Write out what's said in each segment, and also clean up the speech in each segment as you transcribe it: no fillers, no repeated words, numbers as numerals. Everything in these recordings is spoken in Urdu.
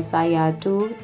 SIR2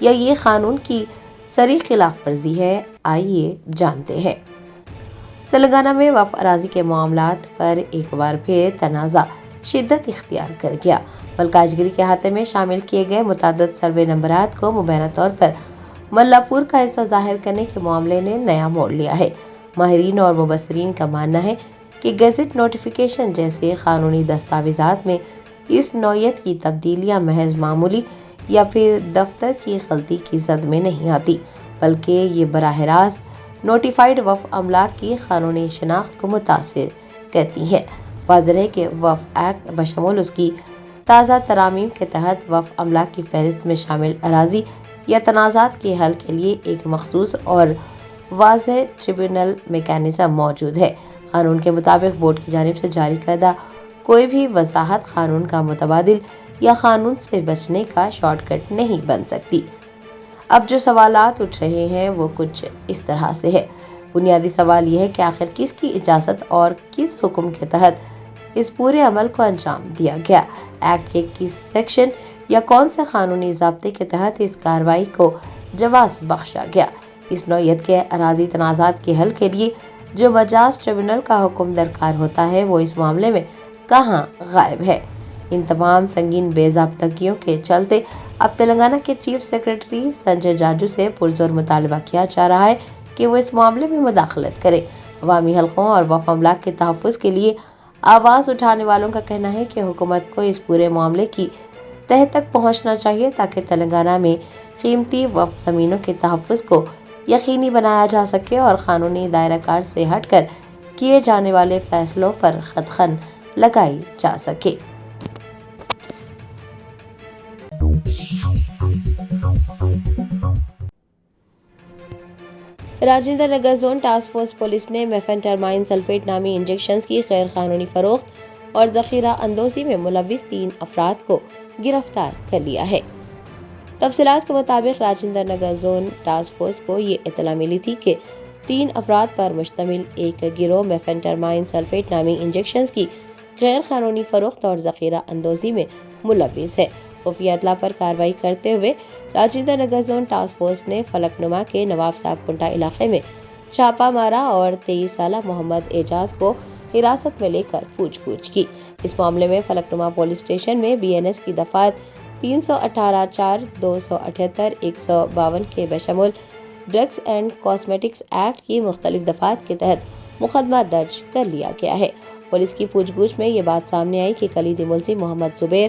یا یہ قانون کی صریح خلاف ورزی ہے؟ آئیے جانتے ہیں۔ تلنگانہ میں وقف اراضی کے معاملات پر ایک بار پھر تنازع شدت اختیار کر گیا۔ ملکاج گیری کے احاطے میں شامل کیے گئے متعدد سروے نمبرات کو مبینہ طور پر ملا پور کا حصہ ظاہر کرنے کے معاملے نے نیا موڑ لیا ہے۔ ماہرین اور مبصرین کا ماننا ہے کہ گیزٹ نوٹیفیکیشن جیسے قانونی دستاویزات میں اس نوعیت کی تبدیلیاں محض معمولی یا پھر دفتر کی غلطی کی زد میں نہیں آتی، بلکہ یہ براہ راست نوٹیفائیڈ وقف املاک کی قانونی شناخت کو متاثر کرتی ہیں۔ واضح ہے کہ وقف ایکٹ بشمول اس کی تازہ ترامیم کے تحت وقف املاک کی فہرست میں شامل اراضی یا تنازعات کے حل کے لیے ایک مخصوص اور واضح ٹریبیونل میکانزم موجود ہے۔ قانون کے مطابق بورڈ کی جانب سے جاری کردہ کوئی بھی وضاحت قانون کا متبادل یا قانون سے بچنے کا شارٹ کٹ نہیں بن سکتی۔ اب جو سوالات اٹھ رہے ہیں وہ کچھ اس طرح سے ہے۔ بنیادی سوال یہ ہے کہ آخر کس کی اجازت اور کس حکم کے تحت اس پورے عمل کو انجام دیا گیا؟ ایکٹ کے کس سیکشن یا کون سے قانونی ضابطے کے تحت اس کارروائی کو جواز بخشا گیا؟ اس نوعیت کے اراضی تنازعات کے حل کے لیے جو مجاز ٹریبیونل کا حکم درکار ہوتا ہے وہ اس معاملے میں کہاں غائب ہے؟ ان تمام سنگین بے ضابطگیوں کے چلتے اب تلنگانہ کے چیف سیکرٹری سنجے جاجو سے پرزور مطالبہ کیا جا رہا ہے کہ وہ اس معاملے میں مداخلت کریں۔ عوامی حلقوں اور وقف املاک کے تحفظ کے لیے آواز اٹھانے والوں کا کہنا ہے کہ حکومت کو اس پورے معاملے کی تہہ تک پہنچنا چاہیے تاکہ تلنگانہ میں قیمتی وقف زمینوں کے تحفظ کو یقینی بنایا جا سکے اور قانونی دائرہ کار سے ہٹ کر کیے جانے والے فیصلوں پر خدخن لگائی جا سکے۔ Rajendra Nagar zone task force police نے میفینٹرمائن سلفیٹ نامی انجیکشنز کی غیر قانونی فروخت اور ذخیرہ اندوزی میں ملوث 3 افراد کو گرفتار کر لیا ہے۔ تفصیلات کے مطابق Rajendra Nagar zone task force کو یہ اطلاع ملی تھی کہ 3 افراد پر مشتمل ایک گروہ میفینٹرمائن سلفیٹ نامی انجیکشنز کی غیر قانونی فروخت اور ذخیرہ اندوزی میں ملوث ہے۔ خفیہ اطلاع پر کارروائی کرتے ہوئے Rajendra Nagar zone task force نے فلک نما کے نواب صاحب کنٹا علاقے میں چھاپہ مارا اور 23 سالہ محمد اعجاز کو حراست میں لے کر پوچھ گچھ کی۔ اس معاملے میں فلک نما پولیس اسٹیشن میں BNS کی دفعات 318(4), 278, 152 کے بشمول ڈرگس اینڈ کاسمیٹکس ایکٹ کی مختلف دفعات کے تحت مقدمہ درج کر لیا گیا ہے۔ پولیس کی پوچھ گچھ میں یہ بات سامنے آئی کہ کلیدی ملزم Mohammed Zubair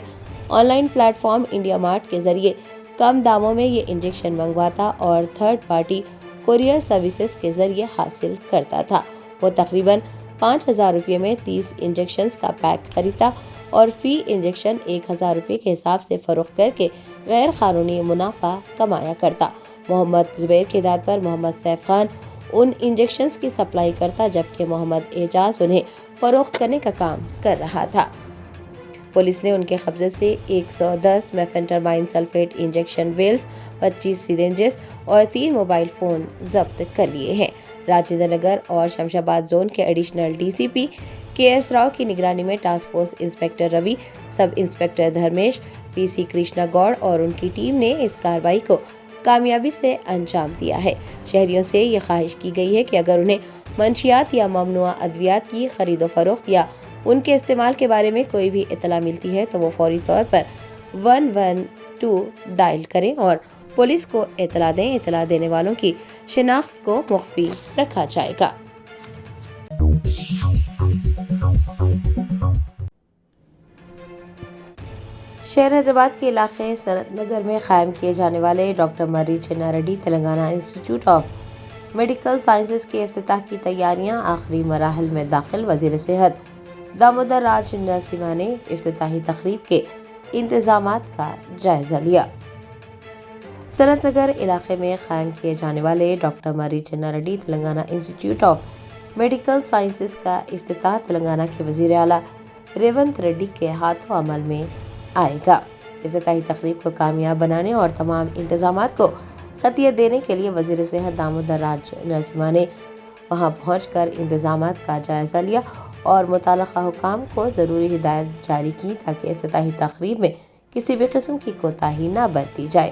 online platform India Mart کے ذریعے کم داموں میں یہ انجیکشن منگواتا اور تھرڈ پارٹی کوریئر سروسز کے ذریعے حاصل کرتا تھا۔ وہ تقریباً 5,000 روپے میں 30 انجیکشنز کا پیک خریدتا اور فی انجیکشن 1,000 روپے کے حساب سے فروخت کر کے غیر قانونی منافع کمایا کرتا۔ محمد زبیر کی ہدایت پر محمد سیف خان ان انجیکشنز کی سپلائی کرتا جبکہ محمد اعجاز انہیں فروخت کرنے کا کام کر رہا تھا۔ پولیس نے ان کے قبضے سے 110 میفینٹرمائن سلفیٹ انجیکشن ویلز، 25 سرنجز اور 3 موبائل فون ضبط کر لیے ہیں۔ راجندر نگر اور شمشاباد زون کے ایڈیشنل DCP KS راؤ کی نگرانی میں task force inspector Ravi, sub inspector Dharmesh, PC Krishna Goud اور ان کی ٹیم نے اس کارروائی کو کامیابی سے انجام دیا ہے۔ شہریوں سے یہ خواہش کی گئی ہے کہ اگر انہیں منشیات یا ممنوعہ ادویات کی خرید و فروخت یا ان کے استعمال کے بارے میں کوئی بھی اطلاع ملتی ہے تو وہ فوری طور پر 112 ڈائل کریں اور پولیس کو اطلاع دیں۔ اطلاع دینے والوں کی شناخت کو مخفی رکھا جائے گا۔ شہر حیدرآباد کے علاقے صنعت نگر میں قائم کیے جانے والے doctor مرری Channa ready Telangana institute of medical sciences کے افتتاح کی تیاریاں آخری مراحل میں داخل۔ وزیر صحت دامودر راج نرسمہا نے افتتاحی تقریب کے انتظامات کا جائزہ لیا۔ صنعت نگر علاقے میں قائم کیے جانے والے doctor مرری Channa ready Telangana institute of medical sciences کا افتتاح تلنگانہ کے وزیر اعلیٰ ریونت ریڈی کے ہاتھوں عمل میں آئے گا۔ افتتاحی تقریب کو کامیاب بنانے اور تمام انتظامات کو خطیت دینے کے لیے وزیر صحت دامودر راج نرسمہا نے وہاں پہنچ کر انتظامات کا جائزہ لیا اور متعلقہ حکام کو ضروری ہدایت جاری کی تاکہ افتتاحی تقریب میں کسی بھی قسم کی کوتاہی نہ برتی جائے۔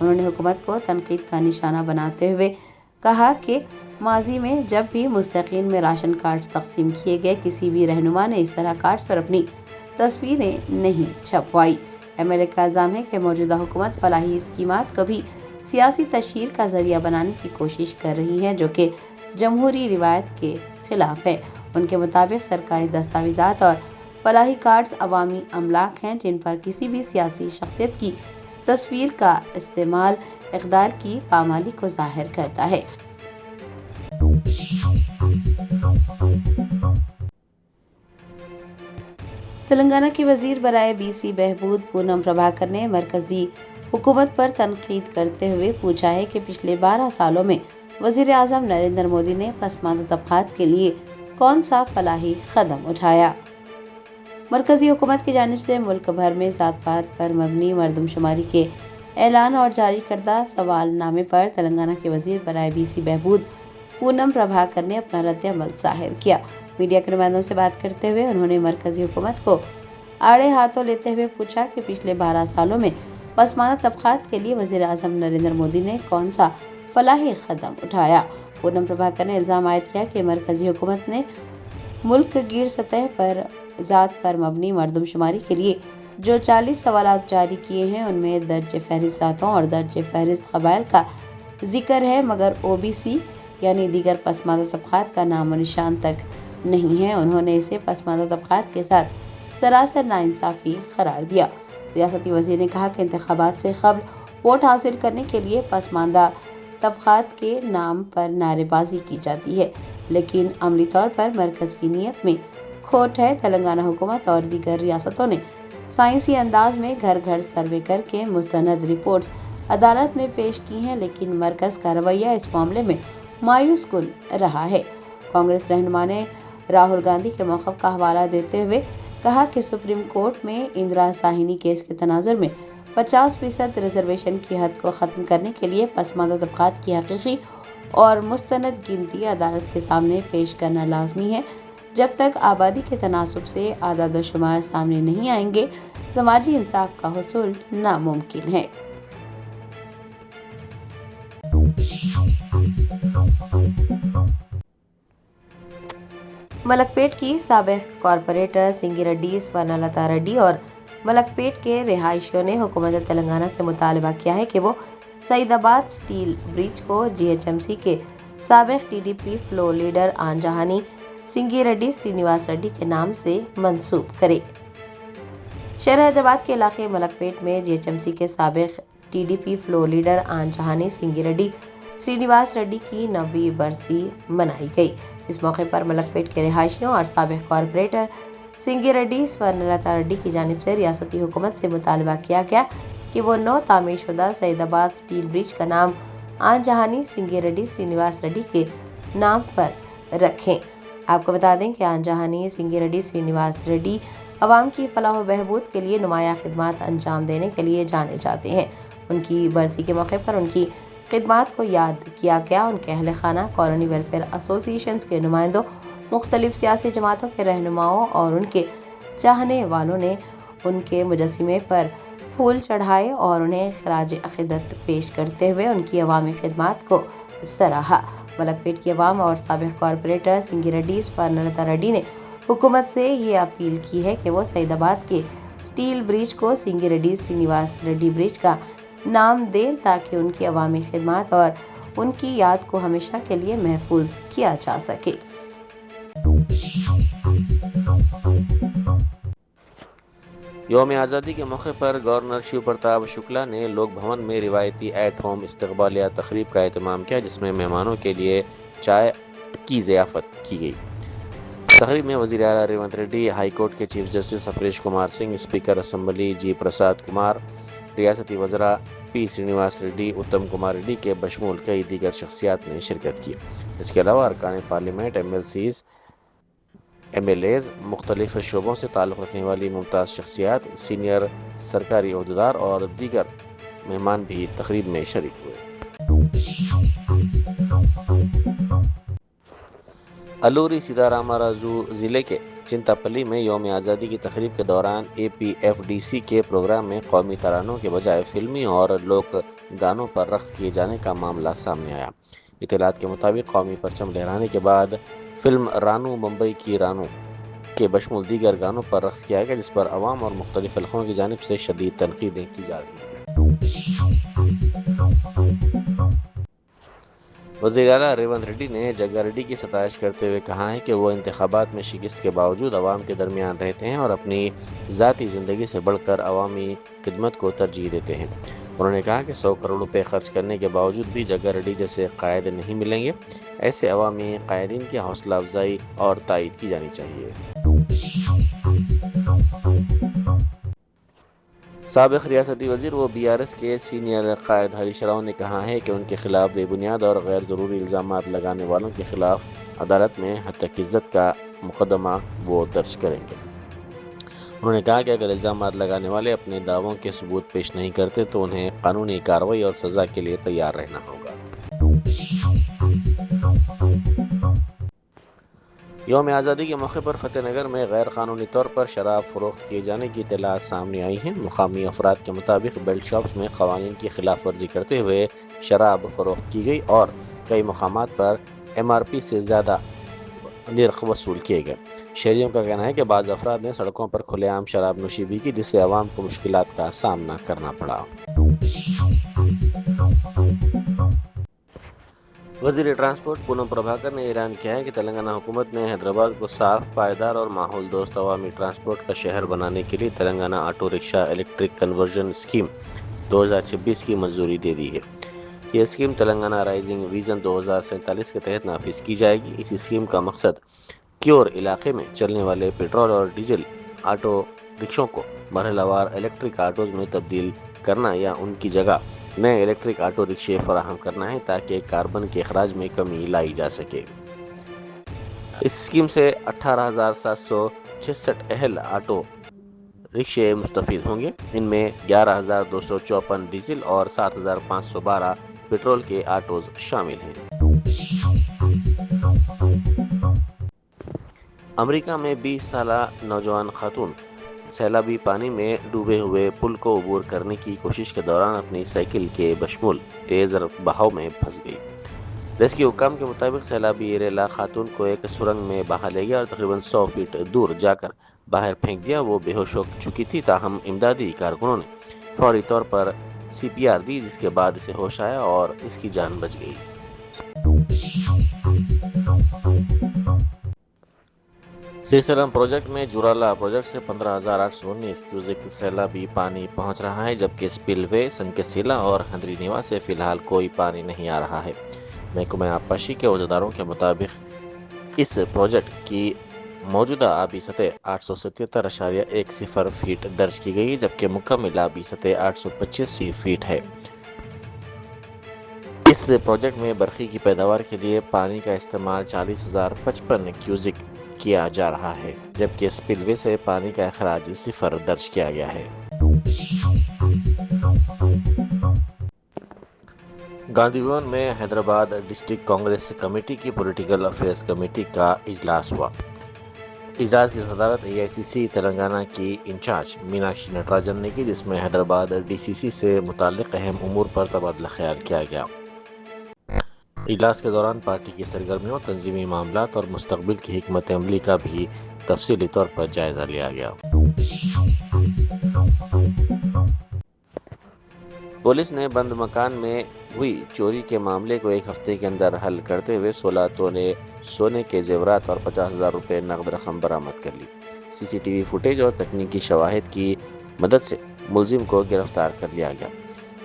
انہوں نے حکومت کو تنقید کا نشانہ بناتے ہوئے کہا کہ ماضی میں جب بھی مستحقین میں راشن کارڈ تقسیم کیے گئے کسی بھی رہنما نے اس طرح کارڈ پر اپنی تصویریں نہیں چھپوائی۔ ایم ایل اے کا الزام ہے کہ موجودہ حکومت فلاحی اسکیمات کو بھی سیاسی تشہیر کا ذریعہ بنانے کی کوشش کر رہی ہے، جو کہ جمہوری روایت کے خلاف ہے۔ ان کے مطابق سرکاری دستاویزات اور فلاحی کارڈز عوامی املاک ہیں جن پر کسی بھی سیاسی شخصیت کی تصویر کا استعمال اقدار کی پامالی کو ظاہر کرتا ہے۔ تلنگانہ کی وزیر برائے بی سی بہبود پونم پربھاکر نے مرکزی حکومت پر تنقید کرتے ہوئے پوچھا ہے کہ پچھلے 12 سالوں میں وزیر اعظم نریندر مودی نے پسماندہ طبقات کے لیے کون سا فلاحی قدم اٹھایا۔ مرکزی حکومت کی جانب سے ملک بھر میں ذات پات پر مبنی مردم شماری کے اعلان اور جاری کردہ سوال نامے پر تلنگانہ کے وزیر برائے بی سی بہبود پونم پربھاکر نے اپنا رد عمل ظاہر کیا۔ میڈیا کے نمائندوں سے بات کرتے ہوئے انہوں نے مرکزی حکومت کو آڑے ہاتھوں لیتے ہوئے پوچھا کہ پچھلے 12 سالوں میں پسماندہ طبقات کے لیے وزیر اعظم نریندر مودی نے کون سا فلاحی قدم اٹھایا۔ پونم پربھاکر نے الزام عائد کیا کہ مرکزی حکومت نے ملک گیر سطح پر ذات پر مبنی مردم شماری کے لیے جو 40 سوالات جاری کیے ہیں ان میں درج فہرست ذاتوں اور درج فہرست قبائل کا ذکر ہے، مگر او بی سی یعنی دیگر پسماندہ طبقات کا نام و نشان تک نہیں ہے۔ انہوں نے اسے پسماندہ طبقات کے ساتھ سراسر ناانصافی قرار دیا۔ ریاستی وزیر نے کہا کہ انتخابات سے قبل ووٹ حاصل کرنے کے لیے پسماندہ طبقات کے نام پر نعرے بازی کی جاتی ہے، لیکن عملی طور پر مرکز کی نیت میں کھوٹ ہے۔ تلنگانہ حکومت اور دیگر ریاستوں نے سائنسی انداز میں گھر گھر سروے کر کے مستند رپورٹس عدالت میں پیش کی ہیں، لیکن مرکز کا رویہ اس معاملے میں مایوس کن رہا ہے۔ کانگریس رہنما نے راہل گاندھی کے موقف کا حوالہ دیتے ہوئے کہا کہ سپریم کورٹ میں اندرا ساہنی کیس کے تناظر میں 50% ریزرویشن کی حد کو ختم کرنے کے لیے پسماندہ طبقات کی حقیقی اور مستند گنتی عدالت کے سامنے پیش کرنا لازمی ہے۔ جب تک آبادی کے تناسب سے اعداد و شمار سامنے نہیں آئیں گے، سماجی انصاف کا حصول ناممکن ہے۔ ملک پیٹ کی سابق کارپوریٹر سنگی ریڈی سورنلتا ریڈی اور ملک پیٹ کے رہائشیوں نے حکومت تلنگانہ سے مطالبہ کیا ہے کہ وہ سعید آباد سٹیل برج کو جی ایچ ایم سی کے سابق T D P floor leader آن جہانی سنگی ریڈی سرینیواس ریڈی کے نام سے منسوب کرے۔ شہر حیدرآباد کے علاقے ملک پیٹ میں جی ایچ ایم سی کے سابق T D P floor leader آن جہانی سنگی ریڈی سرینیواس ریڈی کی 9ویں برسی منائی گئی۔ اس موقع پر ملک پیٹ کے رہائشیوں اور سابق کارپوریٹر سنگی ریڈی سورنلتا ریڈی کی جانب سے ریاستی حکومت سے مطالبہ کیا گیا کہ وہ نو تعمیر شدہ سعید آباد سٹیل برج کا نام آن جہانی سنگی ریڈی سرینیواس ریڈی کے نام پر رکھیں۔ آپ کو بتا دیں کہ آن جہانی سنگی ریڈی سرینیواس ریڈی عوام کی فلاح و بہبود کے لیے نمایاں خدمات انجام دینے کے لیے جانے جاتے ہیں۔ ان کی برسی کے موقع پر ان کی خدمات کو یاد کیا گیا۔ ان کے اہل خانہ، کالونی ویلفیئر ایسوسی ایشنز کے نمائندوں، مختلف سیاسی جماعتوں کے رہنماؤں اور ان کے چاہنے والوں نے ان کے مجسمے پر پھول چڑھائے اور انہیں خراج عقیدت پیش کرتے ہوئے ان کی عوامی خدمات کو سراہا۔ ملک پیٹ کی عوام اور سابق کارپوریٹر سنگی ریڈی سورنلتا ریڈی نے حکومت سے یہ اپیل کی ہے کہ وہ سعید آباد کے سٹیل برج کو سنگی ریڈی سرینیواس ریڈی برج کا نام دیں تاکہ ان کی عوامی خدمات اور ان کی یاد کو ہمیشہ کے لیے محفوظ کیا جا سکے۔ یوم آزادی کے موقع پر گورنر شیو پرتاپ شکلا نے لوک بھون میں روایتی ایٹ ہوم استقبالیہ تقریب کا اہتمام کیا، جس میں مہمانوں کے لیے چائے کی ضیافت کی گئی۔ تقریب میں وزیر اعلیٰ ریونت ریڈی، ہائی کورٹ کے chief justice Aparesh Kumar Singh, speaker assembly G Prasad Kumar, ریاستی وزراء پی سرینیواس ریڈی، اتم کمار ریڈی کے بشمول کئی دیگر شخصیات نے شرکت کی۔ اس کے علاوہ ارکان parliament, M L Cs, M L As, مختلف شعبوں سے تعلق رکھنے والی ممتاز شخصیات، سینئر سرکاری عہدیدار اور دیگر مہمان بھی تقریب میں شریک ہوئے۔ الوری سیتاراما راجو ضلع کے چنتاپلی میں یوم آزادی کی تقریب کے دوران اے پی ایف ڈی سی کے پروگرام میں قومی ترانوں کے بجائے فلمی اور لوک گانوں پر رقص کیے جانے کا معاملہ سامنے آیا۔ اطلاعات کے مطابق قومی پرچم لہرانے کے بعد فلم رانو ممبئی کی رانو کے بشمول دیگر گانوں پر رقص کیا گیا، جس پر عوام اور مختلف حلقوں کی جانب سے شدید تنقیدیں کی جا رہی ہیں۔ وزیر اعلیٰ ریونت ریڈی نے جگا ریڈی کی ستائش کرتے ہوئے کہا ہے کہ وہ انتخابات میں شکست کے باوجود عوام کے درمیان رہتے ہیں اور اپنی ذاتی زندگی سے بڑھ کر عوامی خدمت کو ترجیح دیتے ہیں۔ انہوں نے کہا کہ 100 کروڑ روپے خرچ کرنے کے باوجود بھی جگا ریڈی جیسے قائد نہیں ملیں گے۔ ایسے عوامی قائدین کی حوصلہ افزائی اور تائید کی جانی چاہیے۔ سابق ریاستی وزیر و BRS کے سینئر قائد ہریش راؤ نے کہا ہے کہ ان کے خلاف بے بنیاد اور غیر ضروری الزامات لگانے والوں کے خلاف عدالت میں ہتک عزت کا مقدمہ وہ درج کریں گے۔ انہوں نے کہا کہ اگر الزامات لگانے والے اپنے دعووں کے ثبوت پیش نہیں کرتے تو انہیں قانونی کارروائی اور سزا کے لیے تیار رہنا ہوگا۔ یوم آزادی کے موقع پر فتح نگر میں غیر قانونی طور پر شراب فروخت کیے جانے کی اطلاعات سامنے آئی ہیں۔ مقامی افراد کے مطابق بیلٹ شاپس میں قوانین کی خلاف ورزی کرتے ہوئے شراب فروخت کی گئی اور کئی مقامات پر MRP سے زیادہ نرخ وصول کیے گئے۔ شہریوں کا کہنا ہے کہ بعض افراد نے سڑکوں پر کھلے عام شراب نوشی بھی کی، جس سے عوام کو مشکلات کا سامنا کرنا پڑا۔ وزیر ٹرانسپورٹ پونم پربھاکر نے اعلان کیا ہے کہ تلنگانہ حکومت نے حیدرآباد کو صاف، پائیدار اور ماحول دوست عوامی ٹرانسپورٹ کا شہر بنانے کے لیے تلنگانہ آٹو رکشا الیکٹرک کنورژن اسکیم 2026 کی منظوری دے دی ہے۔ یہ اسکیم تلنگانہ رائزنگ ویژن 2047 کے تحت نافذ کی جائے گی۔ اس اسکیم کا مقصد کیور علاقے میں چلنے والے پیٹرول اور ڈیزل آٹو رکشوں کو مرحلہ وار الیکٹرک آٹوز میں تبدیل کرنا یا ان کی جگہ نئے الیکٹرک آٹو رکشے فراہم کرنا ہے تاکہ کاربن کے اخراج میں کمی لائی جا سکے۔ اس اسکیم سے 18,766 اہل آٹو رکشے مستفید ہوں گے۔ ان میں 11,254 ڈیزل اور 7,512 پیٹرول کے آٹوز شامل ہیں۔ امریکہ میں 20 سالہ نوجوان خاتون سیلابی پانی میں ڈوبے ہوئے پل کو عبور کرنے کی کوشش کے دوران اپنی سائیکل کے بشمول تیز بہاؤ میں پھنس گئی۔ ریسکیو حکام کے مطابق سیلابی ریلا خاتون کو ایک سرنگ میں بہا لے گیا اور تقریباً 100 فیٹ دور جا کر باہر پھینک دیا۔ وہ بے ہوش ہو چکی تھی، تاہم امدادی کارکنوں نے فوری طور پر CPR دی، جس کے بعد اسے ہوش آیا اور اس کی جان بچ گئی۔ سرسلم پروجیکٹ میں جورالا پروجیکٹ سے 15,819 کیوسیک سیلابی پانی پہنچ رہا ہے، جبکہ سپل وے، سنکسیلا اور ہندری نیوا سے فی الحال کوئی پانی نہیں آ رہا ہے۔ محکمہ آبپاشی کے عہدیداروں کے مطابق اس پروجیکٹ کی موجودہ آبی سطح 877.10 فیٹ درج کی گئی، جبکہ مکمل آبی سطح 825 فیٹ ہے۔ اس پروجیکٹ میں برقی کی پیداوار کے لیے پانی کا استعمال 40,055 کیوسیک کیا جا رہا ہے، جبکہ سپل وے سے پانی کا اخراج 0 درج کیا گیا ہے۔ گاندھی بھون میں حیدرآباد ڈسٹرکٹ کانگریس کمیٹی کی پولیٹیکل افیئرز کمیٹی کا اجلاس ہوا۔ اجلاس کی صدارت AICC تلنگانہ کی انچارج میناکشی نٹراجن نے کی، جس میں حیدرآباد DCC سے متعلق اہم امور پر تبادلہ خیال کیا گیا۔ اجلاس کے دوران پارٹی کی سرگرمیوں، تنظیمی معاملات اور مستقبل کی حکمت عملی کا بھی تفصیلی طور پر جائزہ لیا گیا۔ پولیس نے بند مکان میں ہوئی چوری کے معاملے کو 1 ہفتے کے اندر حل کرتے ہوئے 16 تونے سونے کے زیورات اور 50,000 روپے نقد رقم برآمد کر لی۔ CCTV فوٹیج اور تکنیکی شواہد کی مدد سے ملزم کو گرفتار کر لیا گیا۔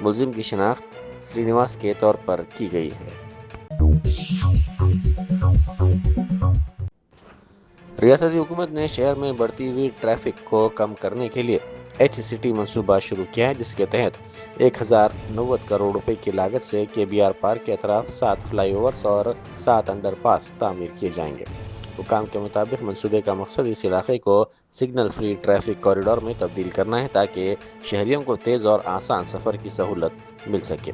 ملزم کی شناخت سرینواس کے طور پر کی گئی ہے۔ ریاستی حکومت نے شہر میں بڑھتی ہوئی ٹریفک کو کم کرنے کے لیے HCT منصوبہ شروع کیا ہے، جس کے تحت 1,090 کروڑ روپے کی لاگت سے KBR پارک کے اطراف 7 فلائی اوورز اور 7 انڈر پاس تعمیر کیے جائیں گے۔ حکام کے مطابق منصوبے کا مقصد اس علاقے کو سگنل فری ٹریفک کوریڈور میں تبدیل کرنا ہے تاکہ شہریوں کو تیز اور آسان سفر کی سہولت مل سکے۔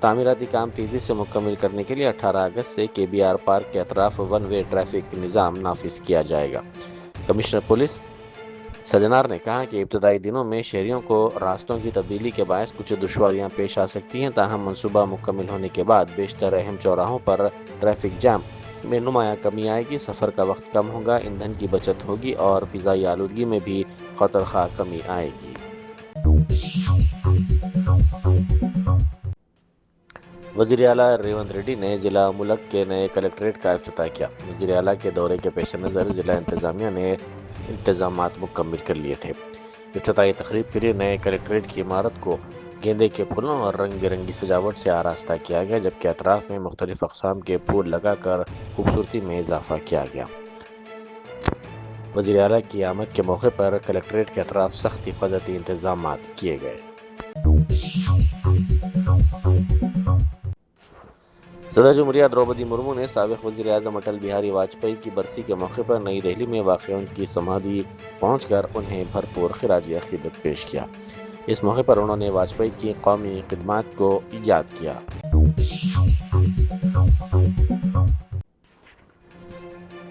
تعمیراتی کام تیزی سے مکمل کرنے کے لیے 18 اگست سے KBR پارک کے اطراف 1 وے ٹریفک نظام نافذ کیا جائے گا۔ کمشنر پولیس سجنار نے کہا کہ ابتدائی دنوں میں شہریوں کو راستوں کی تبدیلی کے باعث کچھ دشواریاں پیش آ سکتی ہیں، تاہم منصوبہ مکمل ہونے کے بعد بیشتر اہم چوراہوں پر ٹریفک جام میں نمایاں کمی آئے گی، سفر کا وقت کم ہوگا، ایندھن کی بچت ہوگی اور فضائی آلودگی میں بھی خطر خواہ کمی آئے گی۔ وزیر اعلیٰ ریونت ریڈی نے ضلع ملک کے نئے کلکٹریٹ کا افتتاح کیا۔ وزیر اعلیٰ کے دورے کے پیش نظر ضلع انتظامیہ نے انتظامات مکمل کر لیے تھے۔ افتتاحی تقریب کے لیے نئے کلکٹریٹ کی عمارت کو گیندے کے پھولوں اور رنگ برنگی سجاوٹ سے آراستہ کیا گیا، جبکہ اطراف میں مختلف اقسام کے پھول لگا کر خوبصورتی میں اضافہ کیا گیا۔ وزیر اعلیٰ کی آمد کے موقع پر کلکٹریٹ کے اطراف سخت حفاظتی انتظامات کیے گئے۔ صدر جمہوریہ دروپدی مرمو نے سابق وزیر اعظم اٹل بہاری واجپئی کی برسی کے موقع پر نئی دہلی میں واقع ان کی سمادھی پہنچ کر انہیں بھرپور خراج عقیدت پیش کیا۔ اس موقع پر انہوں نے واجپئی کی قومی خدمات کو یاد کیا۔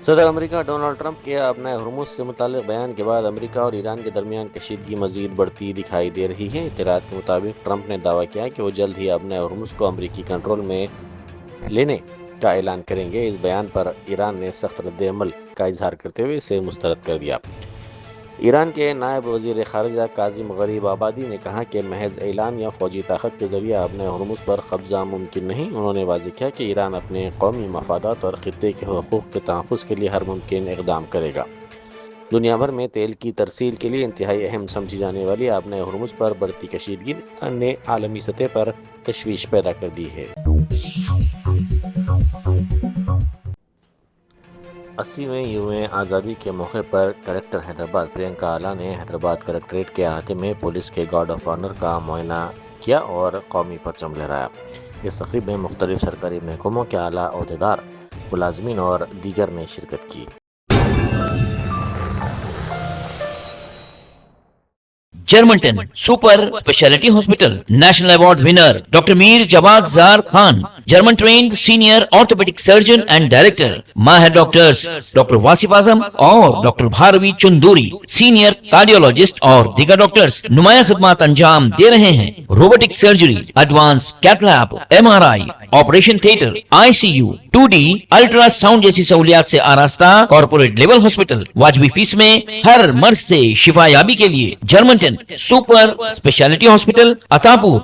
صدر امریکہ ڈونلڈ ٹرمپ کے اپنے ہرمز سے متعلق بیان کے بعد امریکہ اور ایران کے درمیان کشیدگی مزید بڑھتی دکھائی دے رہی ہے۔ اطلاعات کے مطابق ٹرمپ نے دعویٰ کیا کہ وہ جلد ہی اپنے ہرمز کو امریکی کنٹرول میں لینے کا اعلان کریں گے۔ اس بیان پر ایران نے سخت رد عمل کا اظہار کرتے ہوئے اسے مسترد کر دیا۔ ایران کے نائب وزیر خارجہ کاظم غریب آبادی نے کہا کہ محض اعلان یا فوجی طاقت کے ذریعے اپنے ہرمز پر قبضہ ممکن نہیں۔ انہوں نے واضح کیا کہ ایران اپنے قومی مفادات اور خطے کے حقوق کے تحفظ کے لیے ہر ممکن اقدام کرے گا۔ دنیا بھر میں تیل کی ترسیل کے لیے انتہائی اہم سمجھی جانے والی اپنے ہرمز پر بڑھتی کشیدگی نے عالمی سطح پر تشویش پیدا کر دی ہے۔ 80ویں یوم آزادی کے موقع پر کلکٹر حیدرآباد پرینکا آلا نے حیدرآباد کلکٹریٹ کے احاطے میں پولیس کے گارڈ آف آنر کا معائنہ کیا اور قومی پرچم لہرایا۔ اس تقریب میں مختلف سرکاری محکموں کے اعلیٰ عہدیدار، ملازمین اور دیگر نے شرکت کی۔ Germanten super speciality hospital national award winner doctor Mir Jawad Zar Khan, German trained senior orthopaedic surgeon and director, ماہر ڈاکٹرز ڈاکٹر واصف اعظم اور doctor Bharavi Chanduri, senior cardiologist اور دیگر ڈاکٹرز نمایاں خدمات انجام دے رہے ہیں۔ Robotic surgery, advance cath lab, MRI، operation theatre, ICU، 2D ultrasound جیسی سہولیات سے آراستہ کارپوریٹ لیول ہاسپٹل، واجبی فیس میں ہر مرض سے شفا یابی کے لیے جرمنٹن سپر اسپیشلٹی ہاسپٹل، عطاپور،